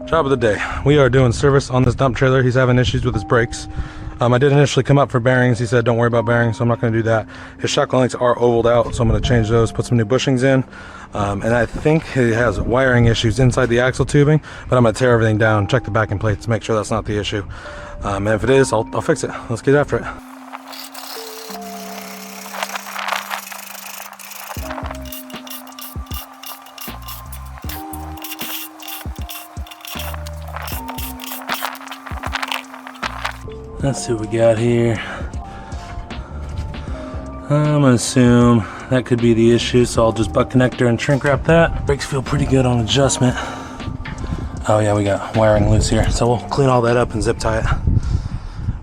Job of the day. We are doing service on this dump trailer. He's having issues with his brakes. I did initially come up for bearings. He said don't worry about bearings, so I'm not going to do that. His shackle links are ovaled out, so I'm going to change those, put some new bushings in. And I think he has wiring issues inside the axle tubing, but I'm going to tear everything down, check the backing plates to make sure that's not the issue. And if it is, I'll fix it. Let's get after it. Let's see what we got here. I'm gonna assume that could be the issue, so I'll just butt connector and shrink wrap that. Brakes feel pretty good on adjustment. Oh yeah, we got wiring loose here, so we'll clean all that up and zip tie it.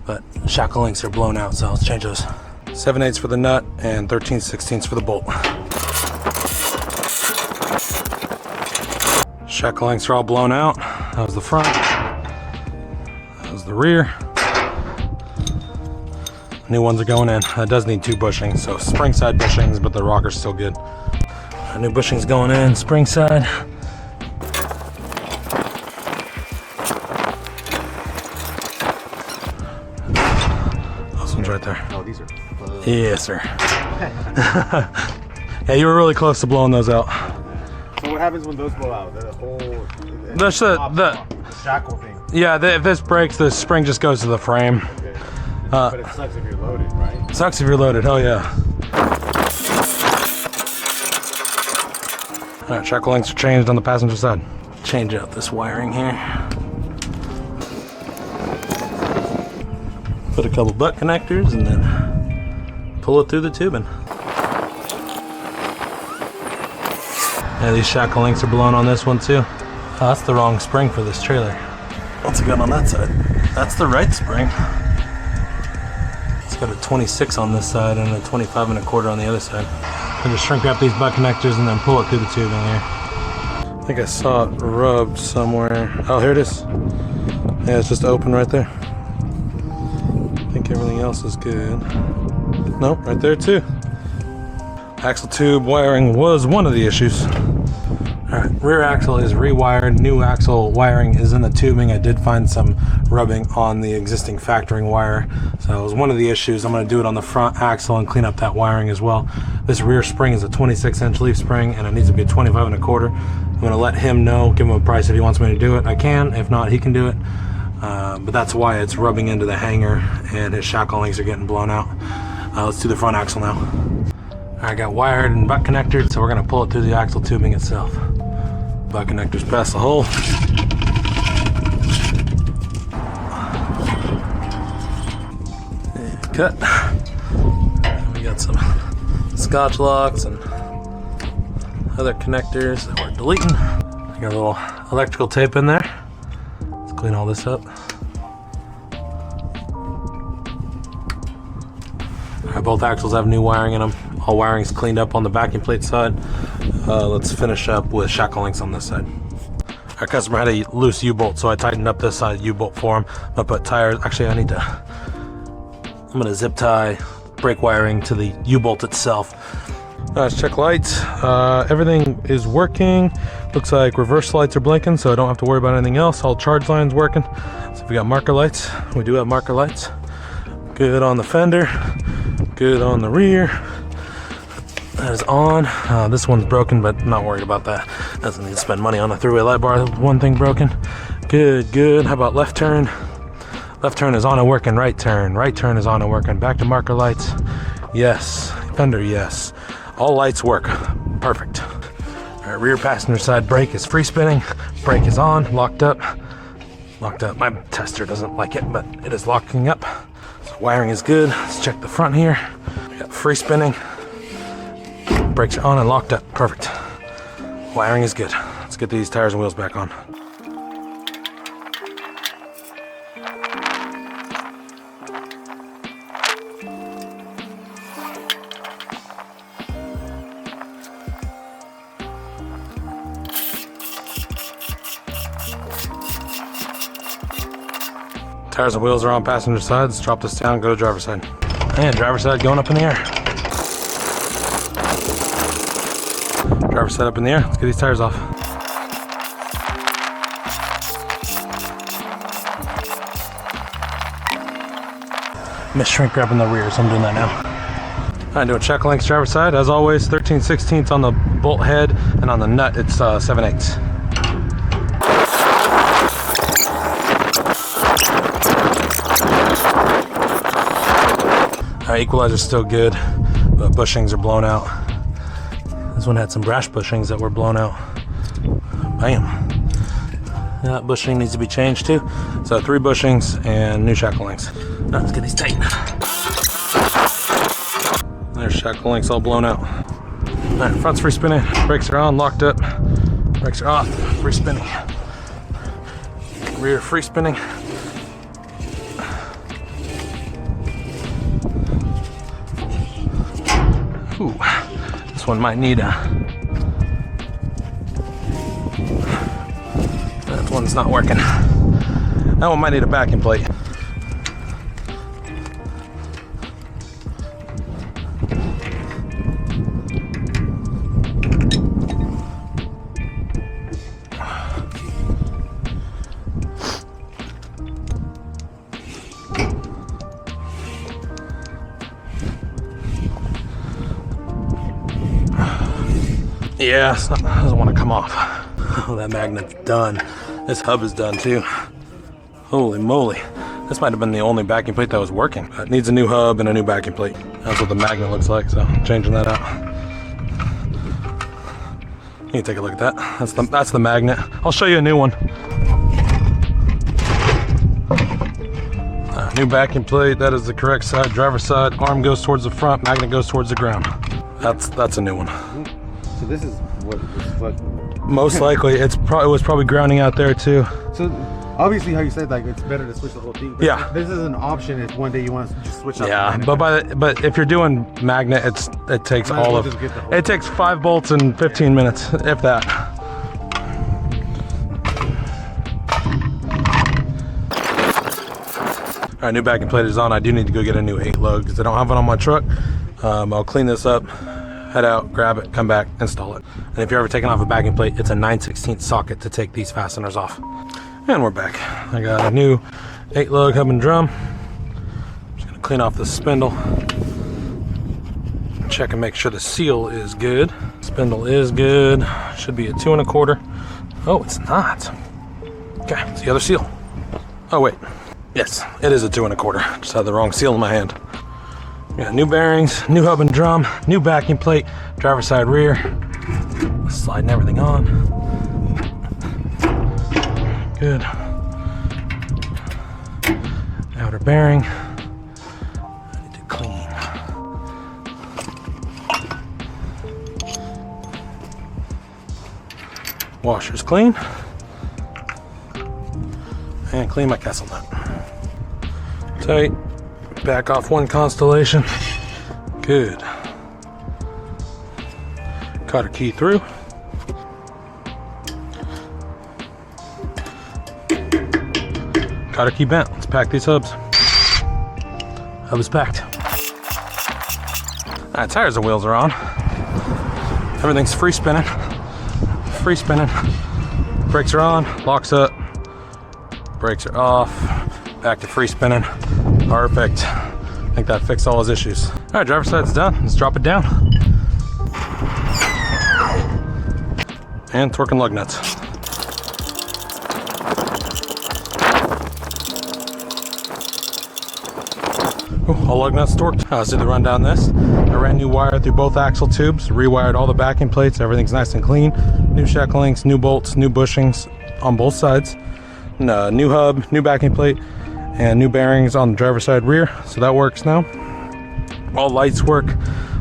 But shackle links are blown out, so let's change those. 7/8 for the nut and 13/16 for the bolt. Shackle links are all blown out. That was the front. That was the rear. New ones are going in. That does need 2 bushings, so spring side bushings, but the rocker's still good. New bushings going in, spring side. Those ones right there. Oh, these are. Yes, sir. Yeah, you were really close to blowing those out. So what happens when those blow out? The whole. That's the shackle thing. Yeah, if this breaks, the spring just goes to the frame. Okay. But it sucks if you're loaded, right? Sucks if you're loaded, hell yeah. Alright, shackle links are changed on the passenger side. Change out this wiring here. Put a couple butt connectors and then pull it through the tubing. Yeah, these shackle links are blown on this one too. Oh, that's the wrong spring for this trailer. What's it got on that side? That's the right spring. It's got a 26 on this side and a 25 1/4 on the other side. I just shrink wrap these butt connectors and then pull it through the tubing here. I think I saw it rubbed somewhere. Oh, here it is. Yeah, it's just open right there. I think everything else is good. Nope, right there too. Axle tube wiring was one of the issues. Alright, rear axle is rewired. New axle wiring is in the tubing. I did find some rubbing on the existing factoring wire, so it was one of the issues. I'm going to do it on the front axle and clean up that wiring as well. This rear spring is a 26-inch leaf spring and it needs to be a 25 1/4. I'm going to let him know, give him a price if he wants me to do it. I can, if not he can do it. But that's why it's rubbing into the hanger and his shackle links are getting blown out. Let's do the front axle now. I got wired and butt connected, so we're going to pull it through the axle tubing itself. Butt connectors past the hole. Cut. And we got some Scotch locks and other connectors that we're deleting. I got a little electrical tape in there. Let's clean all this up. Alright, both axles have new wiring in them. All wiring's cleaned up on the backing plate side. Let's finish up with shackle links on this side. Our customer had a loose U-bolt, so I tightened up this side U-bolt for him. I'm gonna put tires. Actually, I'm gonna zip tie brake wiring to the U-bolt itself. Let's check lights. Everything is working. Looks like reverse lights are blinking, so I don't have to worry about anything else. All charge lines working. So if we got marker lights, we do have marker lights. Good on the fender. Good on the rear. That is on. This one's broken, but not worried about that. Doesn't need to spend money on a three-way light bar. One thing broken. Good, good. How about left turn? Left turn is on and working. Right turn is on and working. Back to marker lights. Yes. Fender, yes. All lights work. Perfect. All right, rear passenger side brake is free spinning. Brake is on, locked up. Locked up. My tester doesn't like it, but it is locking up. So wiring is good. Let's check the front here. We got free spinning. Brakes are on and locked up. Perfect. Wiring is good. Let's get these tires and wheels back on. Tires and wheels are on passenger side. Let's drop this down, go to driver's side. And driver's side going up in the air. Driver's side up in the air. Let's get these tires off. Missed shrink wrap in the rear, so I'm doing that now. I'm doing check links driver side. As always, 13/16 on the bolt head, and on the nut, it's 7/8. Alright, equalizer's still good, but bushings are blown out. This one had some brash bushings that were blown out. Bam. That bushing needs to be changed too. So 3 bushings and new shackle links. Now let's get these tight. There's shackle links all blown out. Alright, front's free spinning, brakes are on, locked up, brakes are off, free spinning. Rear free spinning. Ooh, this one might need a... That one's not working. That one might need a backing plate. Yeah, it doesn't want to come off. Oh, that magnet's done. This hub is done too. Holy moly. This might have been the only backing plate that was working. It needs a new hub and a new backing plate. That's what the magnet looks like, so I'm changing that out. You can take a look at that. That's the magnet. I'll show you a new one. New backing plate, that is the correct side, driver's side. Arm goes towards the front, magnet goes towards the ground. That's a new one. So this is what Most likely, it was probably grounding out there too. So obviously, how you said, like, it's better to switch the whole thing. But yeah. This is an option if one day you want to just switch out. Yeah, but if you're doing magnet, it takes all of it takes 5 bolts in 15 minutes, if that. All right, new backing plate is on. I do need to go get a new 8 lug because I don't have it on my truck. I'll clean this up, head out, grab it, come back, install it. And if you're ever taking off a backing plate, it's a 9/16 socket to take these fasteners off. And we're back. I got a new 8 lug hub and drum. I'm just gonna clean off the spindle. Check and make sure the seal is good. Spindle is good. Should be a 2 1/4. Oh, it's not. Okay, it's the other seal. Oh wait, yes, it is a 2 1/4. Just had the wrong seal in my hand. Got new bearings, new hub and drum, new backing plate, driver's side rear. Sliding everything on. Good. Outer bearing. I need to clean. Washer's clean. And clean my castle nut. Tight. Back off 1 constellation. Good. Cotter key through. Cotter key bent. Let's pack these hubs. Hub is packed. Alright, tires and wheels are on. Everything's free spinning. Free spinning. Brakes are on. Locks up. Brakes are off. Back to free spinning. Perfect. I think that fixed all his issues. Alright, driver's side's done. Let's drop it down. And torquing lug nuts. Ooh, all lug nuts torqued. Let's do the rundown this. I ran new wire through both axle tubes, rewired all the backing plates, everything's nice and clean. New shackle links, new bolts, new bushings on both sides. New hub, new backing plate, and new bearings on the driver's side rear, so that works now. All lights work,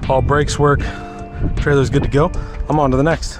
all brakes work, trailer's good to go. I'm on to the next.